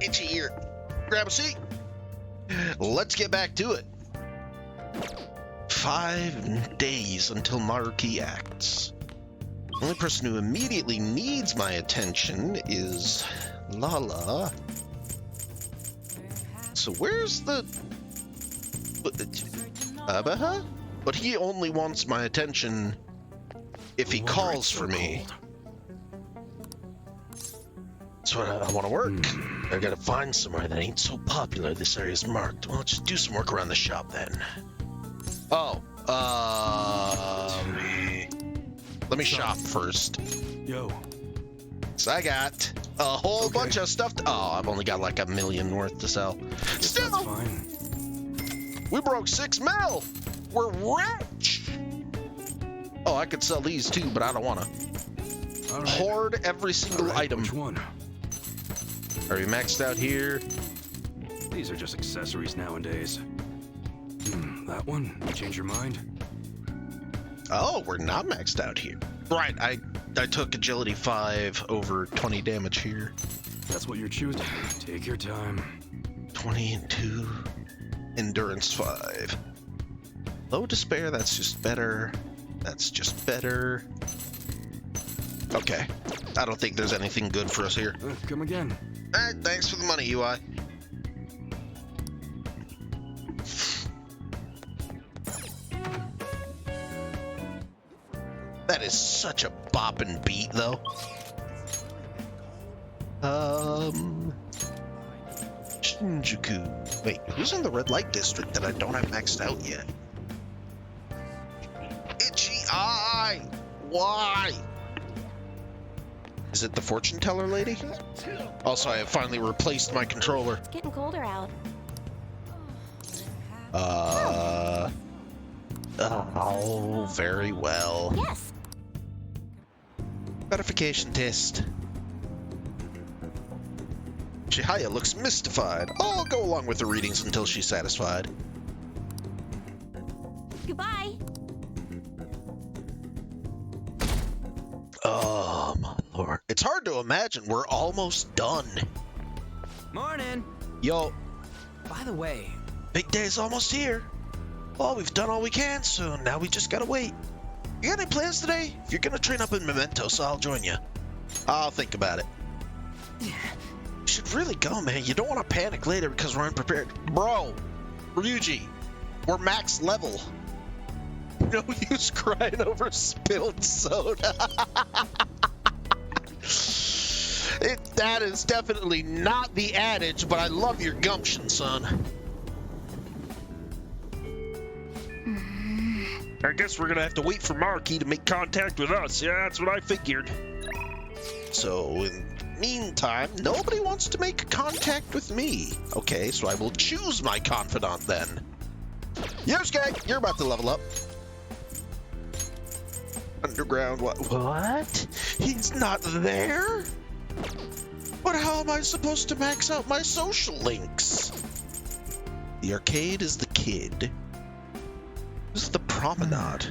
Itchy ear. Grab a seat. Let's get back to it. 5 days until Marquis acts. The only person who immediately needs my attention is Lala. So where's the... Abaha? But he only wants my attention if he calls for me. That's what I want to work. I gotta find somewhere that ain't so popular. This area's marked. Well, just do some work around the shop then. Oh, let me shop first. Yo. So I got a whole bunch of stuff. Oh, I've only got like $1 million worth to sell. Still, That's fine. we broke 6 mil. We're rich. Oh, I could sell these too, but I don't want to. Right. Hoard every single item. Which one? Are we maxed out here? These are just accessories nowadays. That one? You change your mind? Oh, we're not maxed out here. Right, I took agility 5 over 20 damage here. That's what you're choosing. Take your time. 22 endurance 5. Low despair, that's just better. That's just better. Okay. I don't think there's anything good for us here. Come again. Alright, thanks for the money, UI. That is such a boppin' beat, though. Shinjuku. Wait, who's in the red light district that I don't have maxed out yet? Itchy eye! Why? Is it the fortune teller lady? Also, I have finally replaced my controller. It's getting colder out. Oh, very well. Yes. Gratification test. Chihaya looks mystified. I'll go along with the readings until she's satisfied. Goodbye. Oh, my lord. It's hard to imagine we're almost done. Morning. Yo, By the way, big day's almost here. Well, we've done all we can, so now we just gotta wait. You got any plans today? If you're gonna train up in Mementos, I'll join you. I'll think about it. You should really go, man. You don't want to panic later because we're unprepared. Bro, Ryuji, we're max level. No use crying over spilled soda. That is definitely not the adage, but I love your gumption, son. I guess we're gonna have to wait for Marquis to make contact with us. Yeah, that's what I figured. So, in the meantime, nobody wants to make contact with me. Okay, so I will choose my confidant then. Yosuke, you're about to level up. Underground, what? He's not there? But how am I supposed to max out my social links? The arcade is the kid. This is the promenade.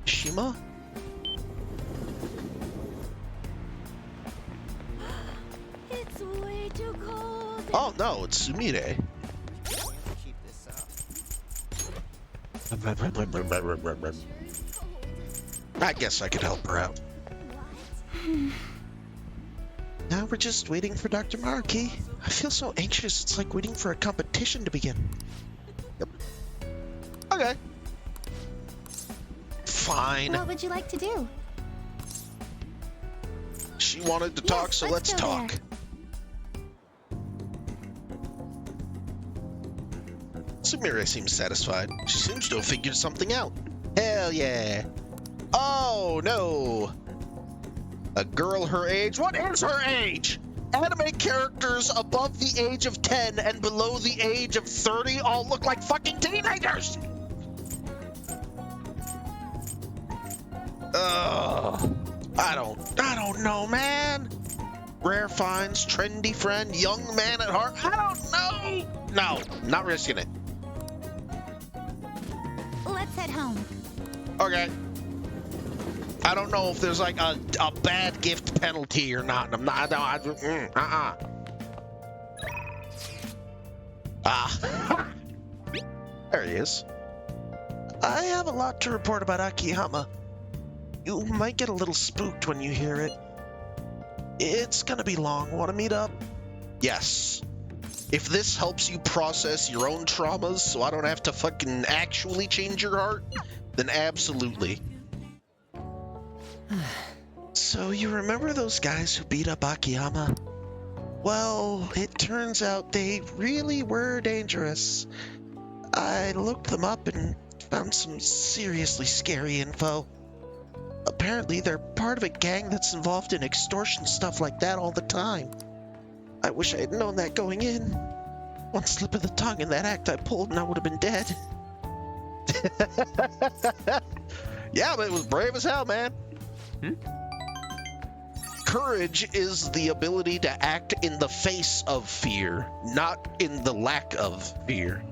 Shima? It's way too cold. Oh no, it's Sumire. keep this up. I guess I could help her out. Now we're just waiting for Dr. Marquis. I feel so anxious, it's like waiting for a competition to begin. Yep. Okay. Fine. What would you like to do? She wanted to talk, so let's go talk. there. Sumire seems satisfied. She seems to have figured something out. Hell yeah. Oh no. A girl her age? What is her age? Anime characters above the age of 10 and below the age of 30 all look like fucking teenagers. Ugh. I don't know, man. Rare finds, trendy friend, young man at heart. I don't know. No, not risking it. Let's head home. Okay. I don't know if there's like a bad gift penalty or not. I'm not. Ah, there he is. I have a lot to report about Akiyama. You might get a little spooked when you hear it. It's gonna be long. Want to meet up? Yes. If this helps you process your own traumas so I don't have to fucking actually change your heart, then absolutely. So you remember those guys who beat up Akiyama? Well, it turns out they really were dangerous. I looked them up and found some seriously scary info. Apparently, they're part of a gang that's involved in extortion stuff like that all the time. I wish I had known that going in. One slip of the tongue in that act I pulled and I would have been dead. Yeah, but it was brave as hell, man. Courage is the ability to act in the face of fear, not in the lack of fear.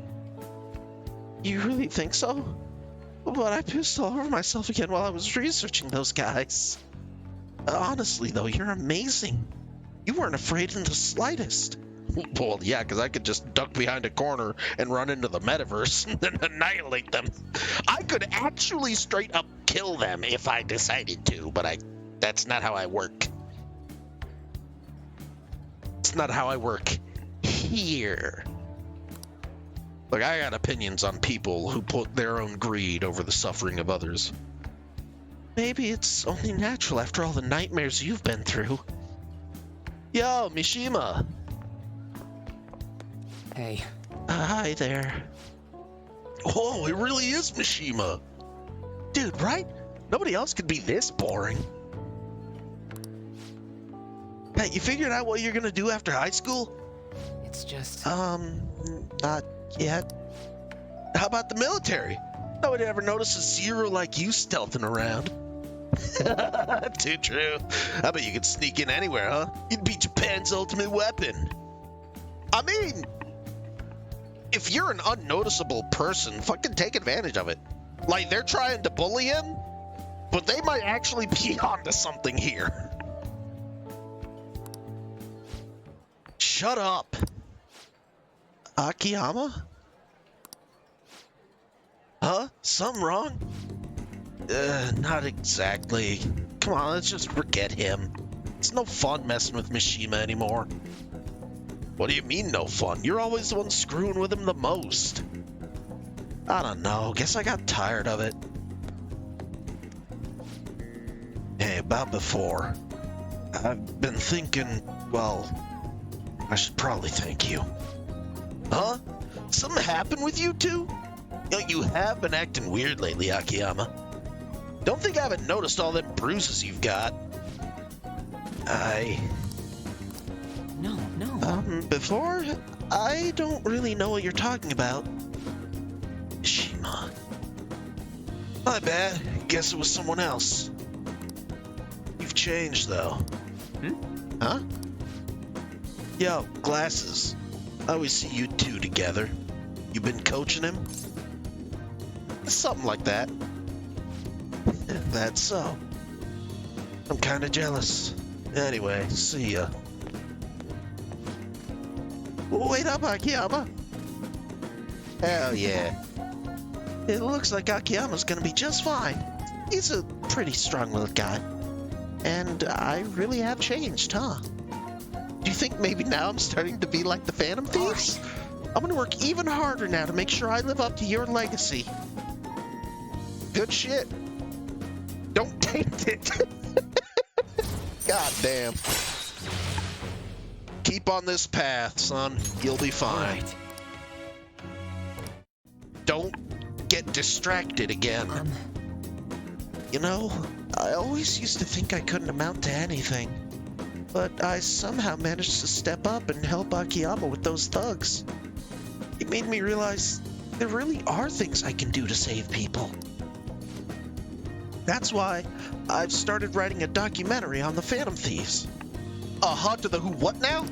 You really think so? But I pissed all over myself again while I was researching those guys. Honestly, though, you're amazing. You weren't afraid in the slightest. Well, yeah, because I could just duck behind a corner and run into the metaverse and then annihilate them. I could actually straight up kill them if I decided to, but that's not how I work. It's not how I work here. Look, I got opinions on people who put their own greed over the suffering of others. Maybe it's only natural after all the nightmares you've been through. Yo, Mishima. Hey. Hi there. Oh, it really is Mishima. Dude, right? Nobody else could be this boring. Hey, you figured out what you're gonna do after high school? It's just... Not yet. How about the military? Nobody ever noticed a zero like you stealthing around. Too true. I bet you could sneak in anywhere, huh? You'd be Japan's ultimate weapon. I mean, if you're an unnoticeable person, fucking take advantage of it. Like, they're trying to bully him, but they might actually be onto something here. Shut up. Akiyama? Huh? Something wrong? Not exactly. Come on, let's just forget him. It's no fun messing with Mishima anymore. What do you mean no fun? You're always the one screwing with him the most. I don't know. Guess I got tired of it. Hey, about before. I've been thinking, well, I should probably thank you. Huh? Something happened with you two? You know, you have been acting weird lately, Akiyama. Don't think I haven't noticed all them bruises you've got. No. Before? I don't really know what you're talking about. Shima. My bad. Guess it was someone else. You've changed, though. Huh? Yo, glasses. I always see you two together. You been coaching him? Something like that. That's so. I'm kinda jealous. Anyway, see ya. Wait up, Akiyama. Hell yeah. It looks like Akiyama's gonna be just fine. He's a pretty strong little guy. And I really have changed, huh? Do you think maybe now I'm starting to be like the Phantom Thieves? I'm gonna work even harder now to make sure I live up to your legacy. Good shit. Don't taint it. God damn. Keep on this path, son. You'll be fine. Right. Don't get distracted again. You know, I always used to think I couldn't amount to anything. But I somehow managed to step up and help Akiyama with those thugs. It made me realize there really are things I can do to save people. That's why I've started writing a documentary on the Phantom Thieves. To the who what now?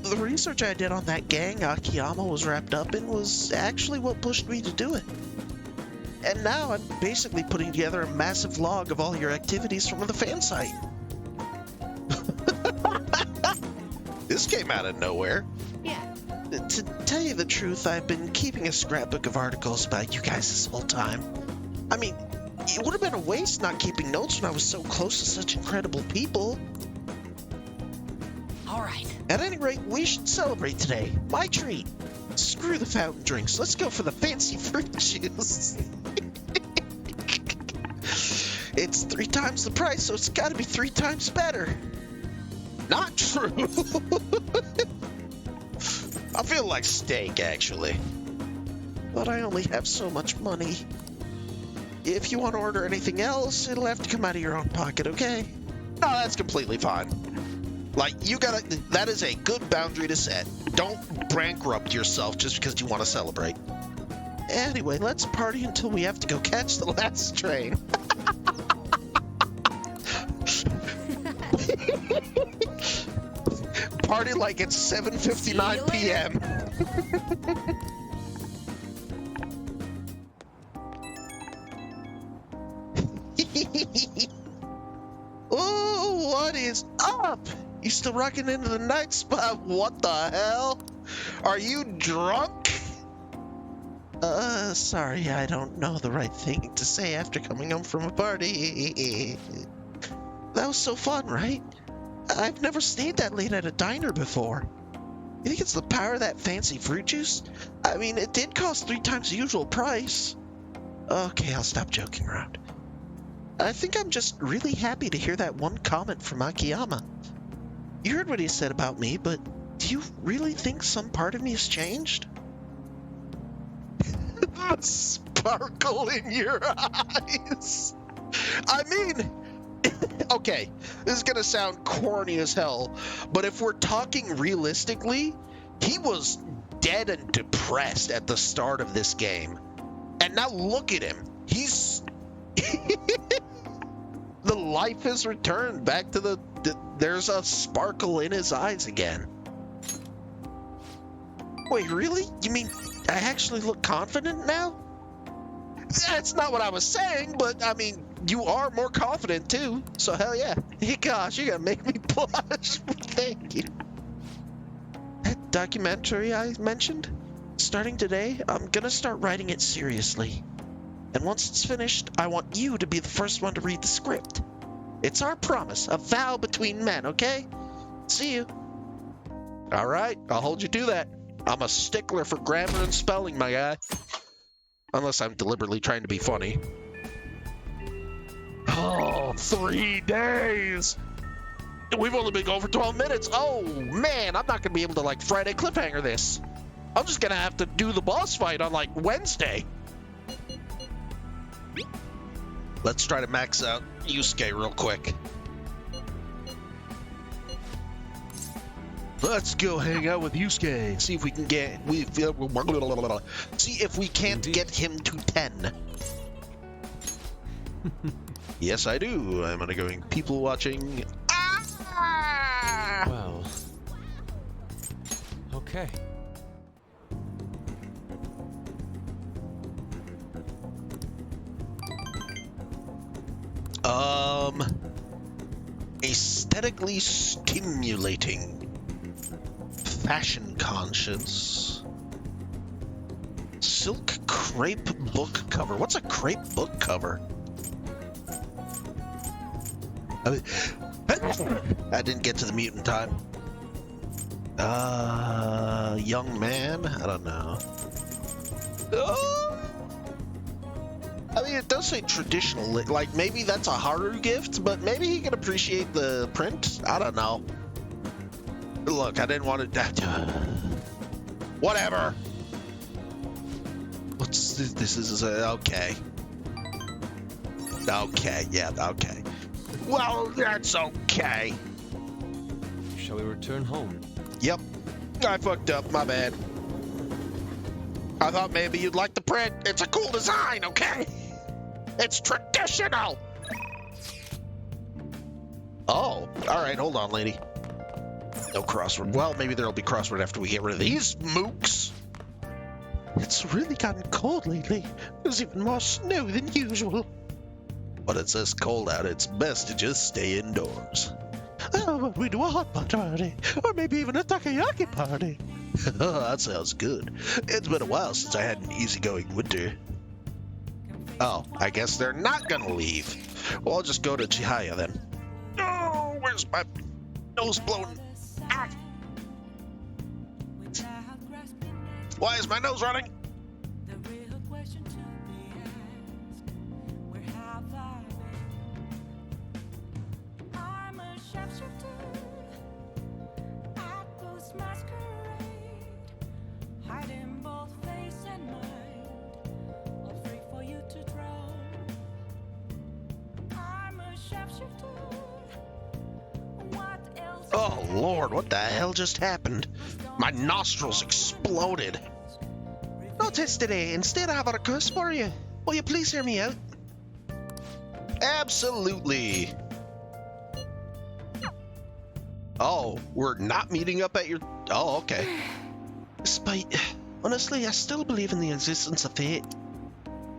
The research I did on that gang Akiyama was wrapped up in was actually what pushed me to do it. And now I'm basically putting together a massive log of all your activities from the fan site. This came out of nowhere. Yeah. to tell you the truth, I've been keeping a scrapbook of articles about you guys this whole time. I mean, it would have been a waste not keeping notes when I was so close to such incredible people. All right. At any rate, we should celebrate today. My treat. Screw the fountain drinks. Let's go for the fancy fruit juice. It's 3 times the price, so it's got to be 3 times better. Not true. I feel like steak, actually. But I only have so much money. If you want to order anything else, it'll have to come out of your own pocket, okay? No, that's completely fine. Like, that is a good boundary to set. Don't bankrupt yourself just because you want to celebrate. Anyway, let's party until we have to go catch the last train. Party like it's 7:59 p.m. Oh, what is up? You still rocking into the night spot? What the hell? Are you drunk? Sorry, I don't know the right thing to say after coming home from a party. That was so fun, right? I've never stayed that late at a diner before. You think it's the power of that fancy fruit juice? I mean, it did cost 3 times the usual price. Okay, I'll stop joking around. I think I'm just really happy to hear that one comment from Akiyama. You heard what he said about me, but do you really think some part of me has changed? The sparkle in your eyes. I mean, okay, this is gonna sound corny as hell, but if we're talking realistically, he was dead and depressed at the start of this game. And now look at him. He's... The life has returned back to there's a sparkle in his eyes again. Wait, really? You mean I actually look confident now? That's not what I was saying, but I mean, you are more confident too, so hell yeah. Hey, gosh, you're gonna make me blush. Thank you. That documentary I mentioned? Starting today, I'm gonna start writing it seriously. And once it's finished, I want you to be the first one to read the script. It's our promise, a vow between men, okay? See you. All right, I'll hold you to that. I'm a stickler for grammar and spelling, my guy. Unless I'm deliberately trying to be funny. Oh, 3 days! We've only been going for 12 minutes. Oh, man, I'm not going to be able to, like, Friday cliffhanger this. I'm just going to have to do the boss fight on, like, Wednesday. Let's try to max out Yusuke real quick. Let's go hang out with Yusuke. See if we can get... See if we can't get him to 10. Yes, I do. I'm undergoing people watching. Ah! Well. Okay. Aesthetically stimulating. Fashion conscious. Silk crepe book cover. What's a crepe book cover? I didn't get to the mute in time. Young man? I don't know. I mean, it does say traditional, like maybe that's a Haru gift, but maybe he can appreciate the print? I don't know. Look, I didn't want to... Whatever! What's this? This is okay. Okay, yeah, okay. Well, that's okay. Shall we return home? Yep. I fucked up, my bad. I thought maybe you'd like the print. It's a cool design, okay? It's traditional! Oh, alright, hold on, lady. No crossword. Well, maybe there'll be crossword after we get rid of these mooks. It's really gotten cold lately. There's even more snow than usual. But it's this cold out, it's best to just stay indoors. Oh, but we do a hot pot party. Or maybe even a takoyaki party. That sounds good. It's been a while since I had an easygoing winter. Oh, I guess they're not gonna leave. Well, I'll just go to Chihaya then. Oh, where's my nose blowing? Ah. Why is my nose running? Oh Lord, what the hell just happened? My nostrils exploded. Notice today, instead I have a request for you. Will you please hear me out? Absolutely. Oh, we're not meeting up at your... Oh, okay. Honestly, I still believe in the existence of fate.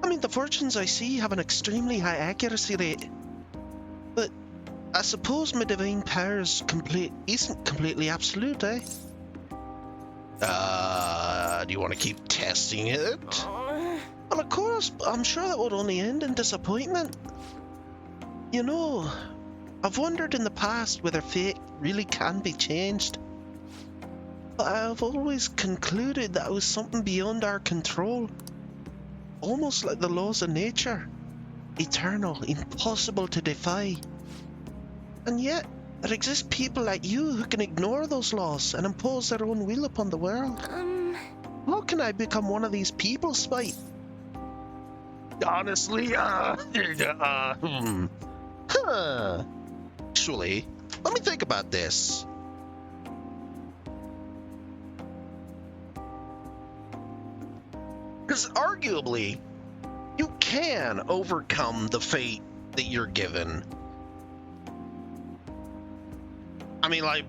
I mean, the fortunes I see have an extremely high accuracy rate. But I suppose my divine power isn't completely absolute, eh? Do you want to keep testing it? Well, of course, but I'm sure that would only end in disappointment. You know, I've wondered in the past whether fate really can be changed. But I've always concluded that it was something beyond our control. Almost like the laws of nature. Eternal, impossible to defy. And yet, there exist people like you who can ignore those laws and impose their own will upon the world. How can I become one of these people, Spite? Honestly, Actually, let me think about this. Because arguably, you can overcome the fate that you're given. I mean, like,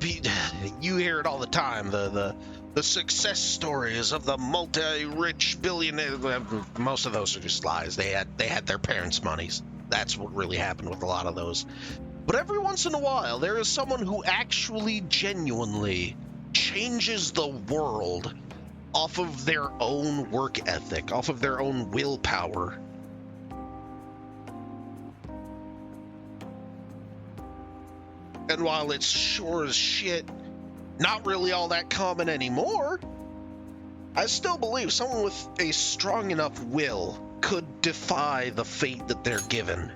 you hear it all the time, the success stories of the multi-rich billionaire. Most of those are just lies. They had their parents' monies. That's what really happened with a lot of those. But every once in a while, there is someone who actually genuinely changes the world off of their own work ethic, off of their own willpower. And while it's sure as shit not really all that common anymore, I still believe someone with a strong enough will could defy the fate that they're given.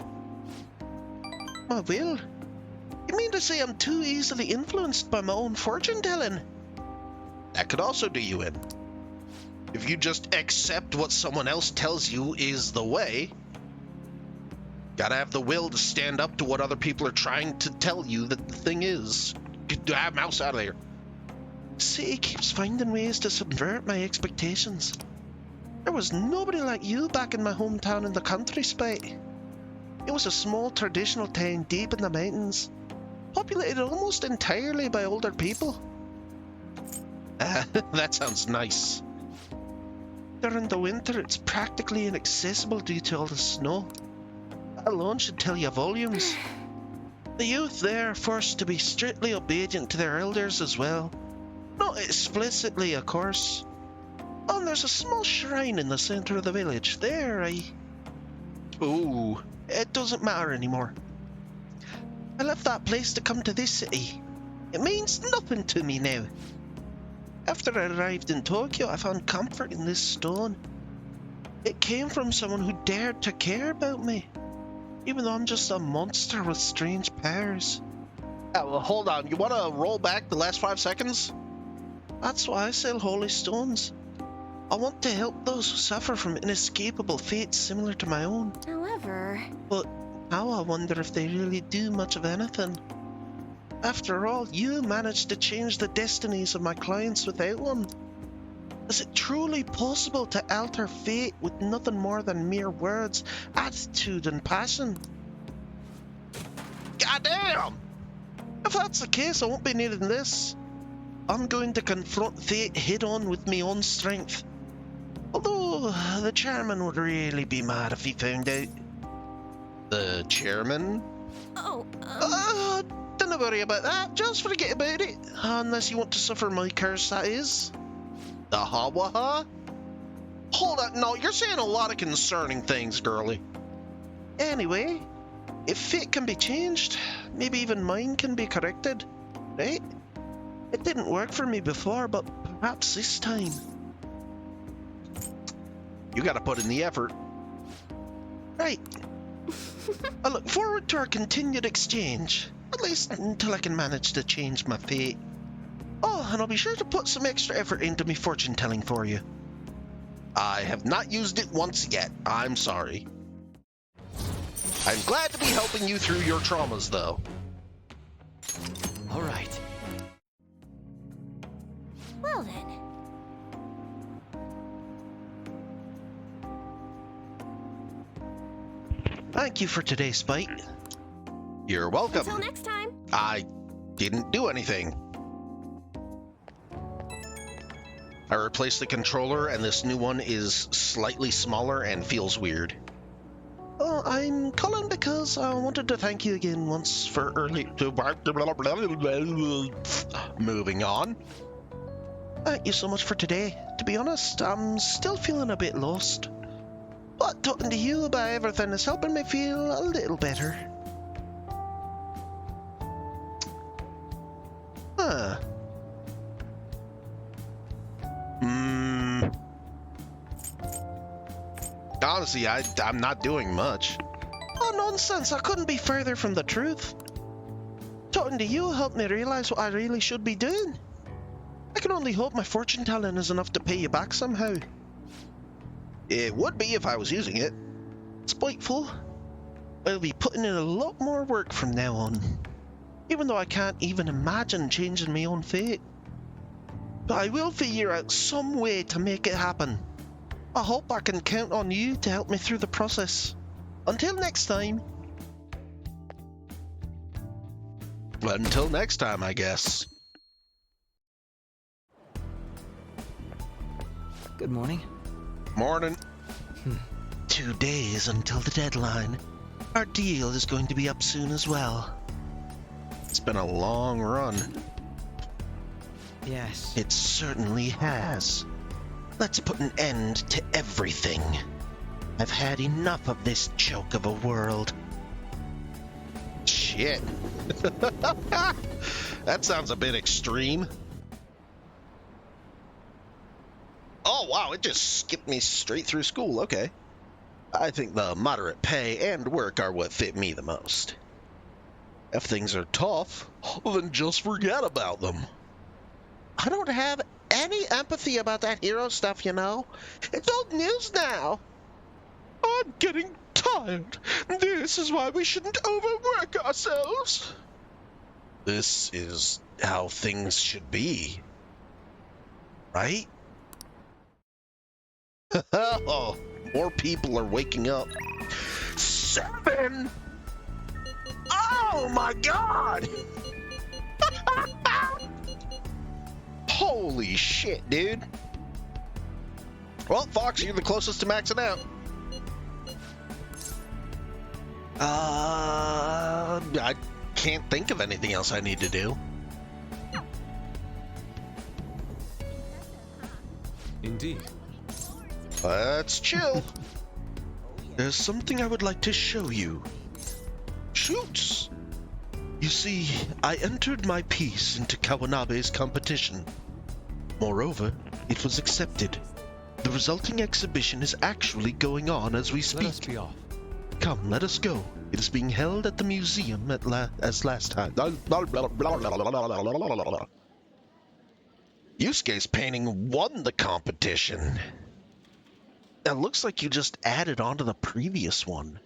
My will? You mean to say I'm too easily influenced by my own fortune-telling? That could also do you in. If you just accept what someone else tells you is the way, gotta have the will to stand up to what other people are trying to tell you that the thing is. Get mouse out of there. City keeps finding ways to subvert my expectations. There was nobody like you back in my hometown in the country, Spite. It was a small traditional town deep in the mountains, populated almost entirely by older people. That sounds nice. During the winter, it's practically inaccessible due to all the snow. That alone should tell you volumes. The youth there are forced to be strictly obedient to their elders as well. Not explicitly, of course. Oh, and there's a small shrine in the center of the village. Ooh, it doesn't matter anymore. I left that place to come to this city. It means nothing to me now. After I arrived in Tokyo, I found comfort in this stone. It came from someone who dared to care about me, even though I'm just a monster with strange powers. Well, hold on. You want to roll back the last 5 seconds? That's why I sell holy stones. I want to help those who suffer from inescapable fates similar to my own. However... But now I wonder if they really do much of anything. After all, you managed to change the destinies of my clients without one. Is it truly possible to alter fate with nothing more than mere words, attitude, and passion? Goddamn! If that's the case, I won't be needing this. I'm going to confront fate head-on with my own strength. Although, the chairman would really be mad if he found out. The chairman? Oh, Don't worry about that. Just forget about it. Unless you want to suffer my curse, that is. The Hawaha? Hold on, no, you're saying a lot of concerning things, girly. Anyway, if fate can be changed, maybe even mine can be corrected, right? It didn't work for me before, but perhaps this time. You gotta put in the effort. Right. I look forward to our continued exchange, at least until I can manage to change my fate. Oh, and I'll be sure to put some extra effort into me fortune telling for you. I have not used it once yet. I'm sorry. I'm glad to be helping you through your traumas, though. All right. Well then. Thank you for today, Spite. You're welcome. Until next time. I didn't do anything. I replaced the controller, and this new one is slightly smaller and feels weird. Oh, I'm calling because I wanted to thank you again once for early... Moving on. Thank you so much for today. To be honest, I'm still feeling a bit lost. But talking to you about everything is helping me feel a little better. Huh. Honestly, I'm not doing much. Oh, nonsense. I couldn't be further from the truth. Talking to you helped me realize what I really should be doing. I can only hope my fortune telling is enough to pay you back somehow. It would be if I was using it. Spiteful. I'll be putting in a lot more work from now on. Even though I can't even imagine changing my own fate. But I will figure out some way to make it happen. I hope I can count on you to help me through the process. Until next time. Until next time, I guess. Good morning. Morning. 2 days until the deadline. Our deal is going to be up soon as well. It's been a long run. Yes. It certainly has. Let's put an end to everything. I've had enough of this joke of a world. Shit. That sounds a bit extreme. Oh, wow, it just skipped me straight through school. Okay. I think the moderate pay and work are what fit me the most. If things are tough, then just forget about them. I don't have any empathy about that hero stuff, you know. It's old news now. I'm getting tired. This is why we shouldn't overwork ourselves. This is how things should be. Right? Oh, more people are waking up. 7! Oh my god! Holy shit, dude. Well, Fox, you're the closest to maxing out. I can't think of anything else I need to do. Indeed. Let's chill. There's something I would like to show you. Shoots! You see, I entered my piece into Kawanabe's competition. Moreover, it was accepted. The resulting exhibition is actually going on as we speak. Let us be off. Come, let us go. It is being held at the museum as last time. Yusuke's painting won the competition. It looks like you just added on to the previous one.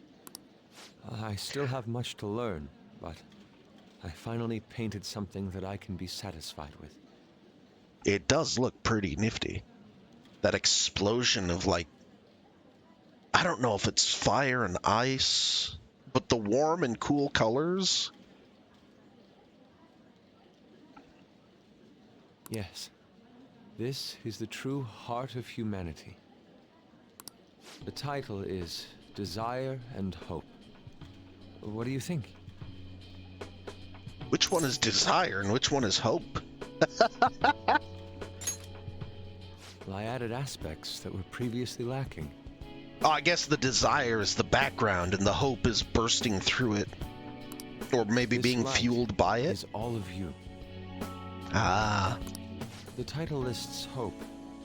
I still have much to learn, but I finally painted something that I can be satisfied with. It does look pretty nifty. That explosion of, like, I don't know if it's fire and ice, but the warm and cool colors. Yes, this is the true heart of humanity. The title is Desire and Hope. What do you think? Which one is desire and which one is hope? added aspects that were previously lacking. Oh, I guess the desire is the background and the hope is bursting through it. Or maybe This being light fueled by it. is all of you. Ah. The title lists hope,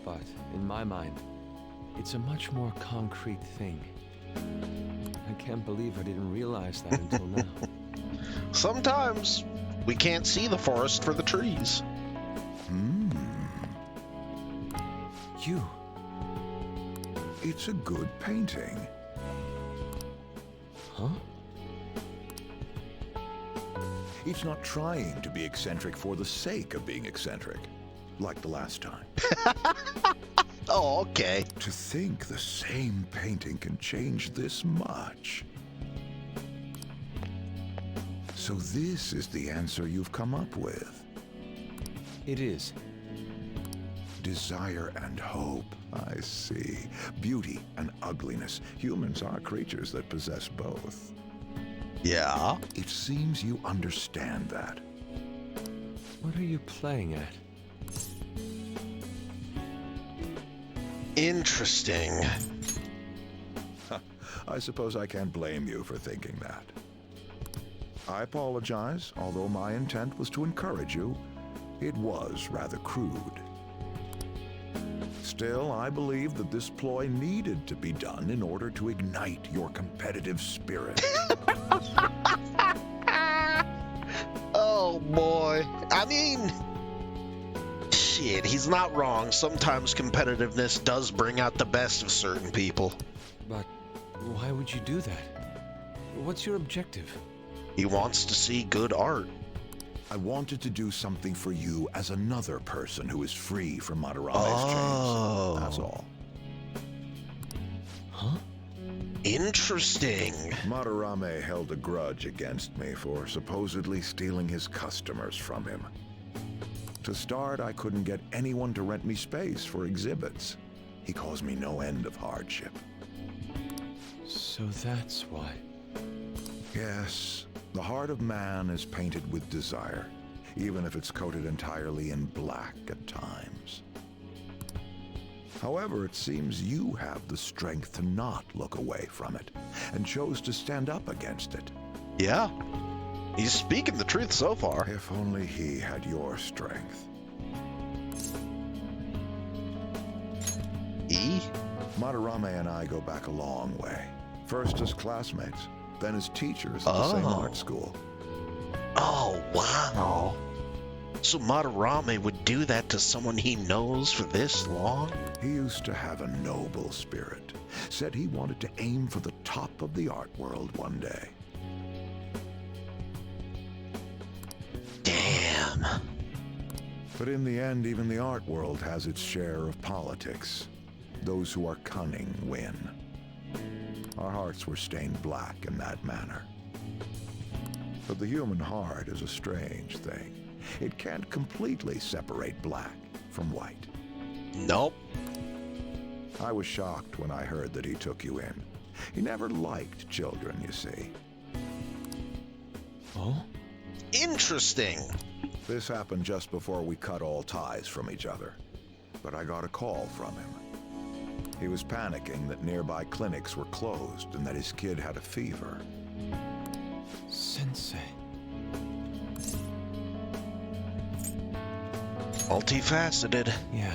but in my mind, it's a much more concrete thing. I can't believe I didn't realize that until now. Sometimes we can't see the forest for the trees. You. It's a good painting. Huh? It's not trying to be eccentric for the sake of being eccentric, like the last time. Oh, okay. To think the same painting can change this much. So this is the answer you've come up with. It is. Desire and hope. I see. Beauty and ugliness. Humans are creatures that possess both. Yeah. It seems you understand that. What are you playing at? Interesting. I suppose I can't blame you for thinking that. I apologize, although my intent was to encourage you. It was rather crude. Still, I believe that this ploy needed to be done in order to ignite your competitive spirit. Oh boy. I mean, shit, he's not wrong. Sometimes competitiveness does bring out the best of certain people. But why would you do that? What's your objective? He wants to see good art. I wanted to do something for you as another person who is free from Madarame's Oh. chains. That's all. Huh? Interesting. Madarame held a grudge against me for supposedly stealing his customers from him. To start, I couldn't get anyone to rent me space for exhibits. He caused me no end of hardship. So that's why. Yes, the heart of man is painted with desire, even if it's coated entirely in black at times. However, it seems you have the strength to not look away from it, and chose to stand up against it. Yeah. He's speaking the truth so far. If only he had your strength. E? Madarame and I go back a long way. First as classmates, then as teachers at the same Oh. art school. Oh, wow. So Madarame would do that to someone he knows for this long? He used to have a noble spirit. Said he wanted to aim for the top of the art world one day. Damn. But in the end, even the art world has its share of politics. Those who are cunning win. Our hearts were stained black in that manner. But the human heart is a strange thing. It can't completely separate black from white. Nope. I was shocked when I heard that he took you in. He never liked children, you see. Oh? Interesting. This happened just before we cut all ties from each other. But I got a call from him. He was panicking that nearby clinics were closed and that his kid had a fever. Sensei. Multifaceted. Yeah.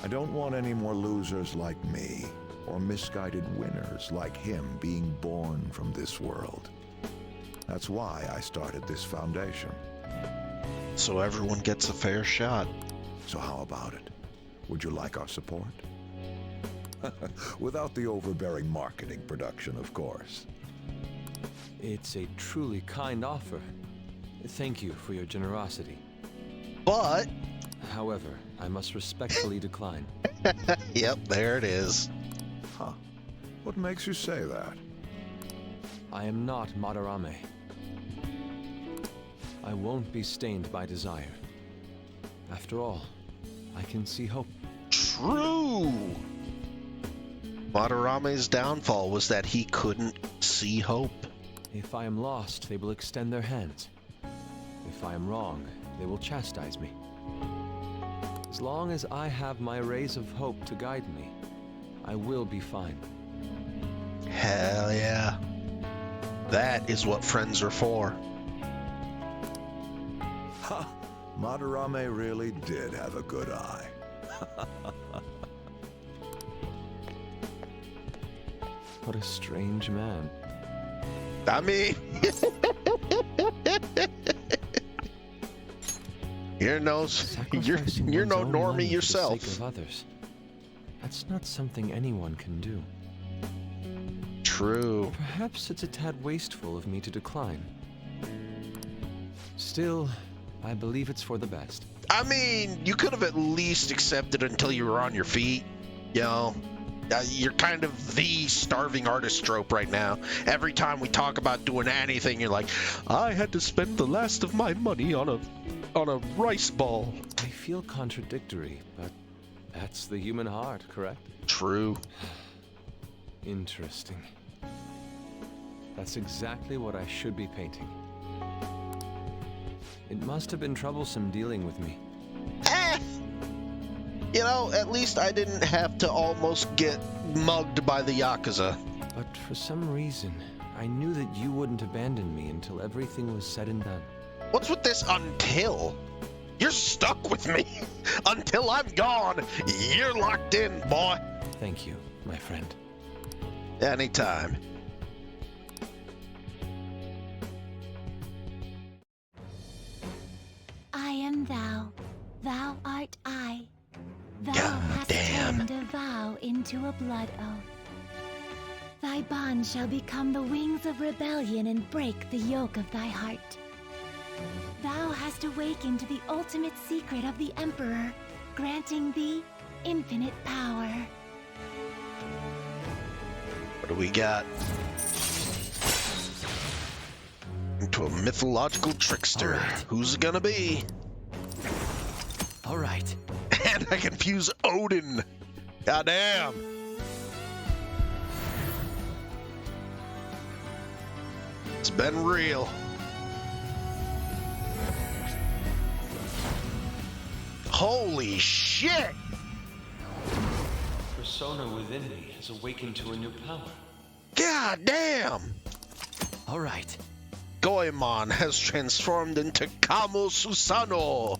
I don't want any more losers like me, or misguided winners like him being born from this world. That's why I started this foundation. So everyone gets a fair shot. So how about it? Would you like our support? Without the overbearing marketing production, of course. It's a truly kind offer. Thank you for your generosity. But, However, I must respectfully decline. yep, there it is. Huh. What makes you say that? I am not Madarame. I won't be stained by desire. After all, I can see hope. True. Madarame's downfall was that he couldn't see hope. If I am lost, they will extend their hands. If I am wrong, they will chastise me. As long as I have my rays of hope to guide me, I will be fine. Hell yeah. That is what friends are for. Ha! Madarame really did have a good eye. What a strange man. I mean, you're no Sacrificing you're no one's own normie life for the yourself. sake of others. That's not something anyone can do. True. Perhaps it's a tad wasteful of me to decline. Still, I believe it's for the best. I mean, you could have at least accepted until you were on your feet. You know, you're kind of the starving artist trope right now. Every time we talk about doing anything, you're like, I had to spend the last of my money on a rice ball. I feel contradictory, but that's the human heart, correct? True. Interesting. That's exactly what I should be painting. It must have been troublesome dealing with me. You know, at least I didn't have to almost get mugged by the Yakuza. But for some reason, I knew that you wouldn't abandon me until everything was said and done. What's with this until? You're stuck with me. Until I'm gone, you're locked in, boy. Thank you, my friend. Anytime. I am thou, thou art I. Thou God hast damn. turned a vow into a blood oath. Thy bond shall become the wings of rebellion and break the yoke of thy heart. Thou hast awakened to the ultimate secret of the Emperor, granting thee infinite power. What do we got? Into a mythological trickster. All right. Who's it gonna be? All right. And I confuse Odin. Goddamn. It's been real. Holy shit! Persona within me has awakened to a new power. God damn! All right. Goemon has transformed into Kamo Susano.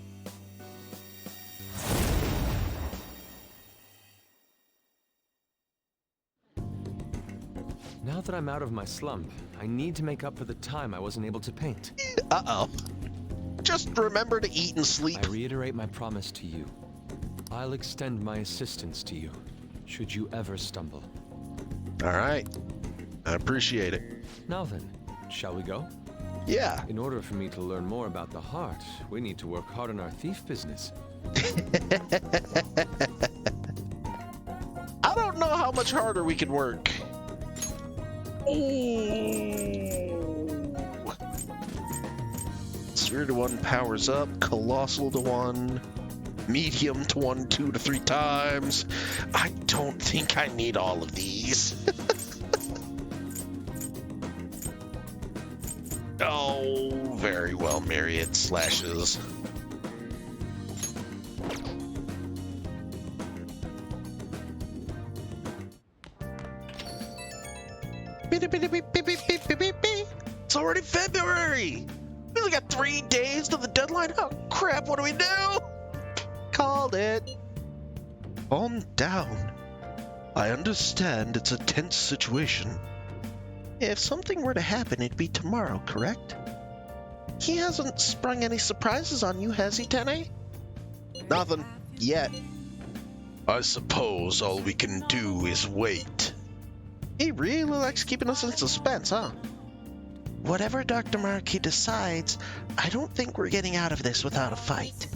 Now that I'm out of my slump, I need to make up for the time I wasn't able to paint. Uh-oh. Just remember to eat and sleep. I reiterate my promise to you. I'll extend my assistance to you, should you ever stumble. All right. I appreciate it. Now then, shall we go? Yeah. In order for me to learn more about the heart, we need to work hard on our thief business. I don't know how much harder we could work. Sphere to 1 powers up, Colossal to 1, Medium to 1 2 to 3 times. I don't think I need all of these. Oh, very well, myriad slashes. It's already February! We only got 3 days to the deadline? Oh crap, what do we do? Called it. Calm down. I understand it's a tense situation. If something were to happen, it'd be tomorrow, correct? He hasn't sprung any surprises on you, has he, Tene? Nothing. Yet. I suppose all we can do is wait. He really likes keeping us in suspense, huh? Whatever Dr. Marquis decides, I don't think we're getting out of this without a fight.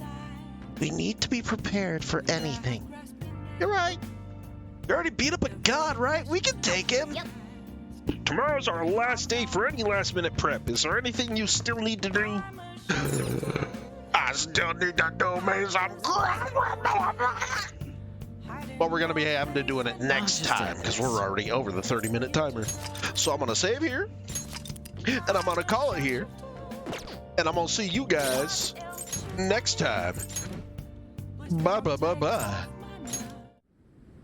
We need to be prepared for anything. You're right. You already beat up a god, right? We can take him. Yep. Tomorrow's our last day for any last-minute prep. Is there anything you still need to do? I still need to do me some... But we're going to be having to doing it next time because we're already over the 30-minute timer. So I'm going to save here, and I'm going to call it here, and I'm going to see you guys next time. Blah, blah, blah, blah.